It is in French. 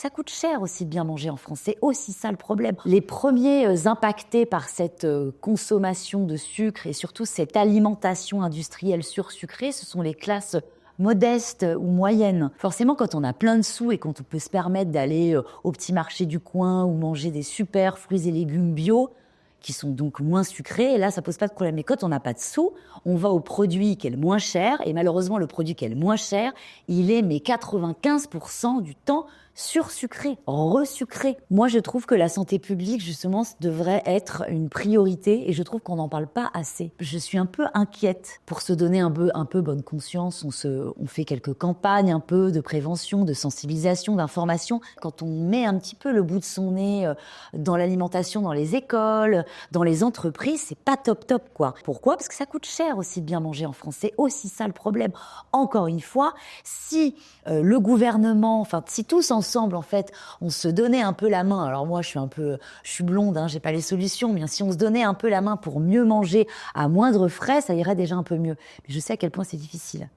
ça coûte cher aussi de bien manger en France. C'est aussi ça le problème. Les premiers impactés par cette consommation de sucre et surtout cette alimentation industrielle sursucrée, ce sont les classes modestes ou moyennes. Forcément, quand on a plein de sous et quand on peut se permettre d'aller au petit marché du coin ou manger des super fruits et légumes bio, qui sont donc moins sucrés, et là, ça pose pas de problème. Mais quand on n'a pas de sous, on va au produit qui est le moins cher, et malheureusement, le produit qui est le moins cher, il est, mais 95% du temps, sursucré, resucré. Moi, je trouve que la santé publique, justement, devrait être une priorité, et je trouve qu'on n'en parle pas assez. Je suis un peu inquiète pour se donner un peu bonne conscience. On fait quelques campagnes un peu de prévention, de sensibilisation, d'information. Quand on met un petit peu le bout de son nez dans l'alimentation, dans les écoles, dans les entreprises, c'est pas top quoi. Pourquoi ? Parce que ça coûte cher aussi de bien manger en France. C'est aussi ça le problème. Encore une fois, si le gouvernement, enfin si tous ensemble en fait, on se donnait un peu la main. Alors moi, je suis blonde, j'ai pas les solutions, mais si on se donnait un peu la main pour mieux manger à moindre frais, ça irait déjà un peu mieux. Mais je sais à quel point c'est difficile.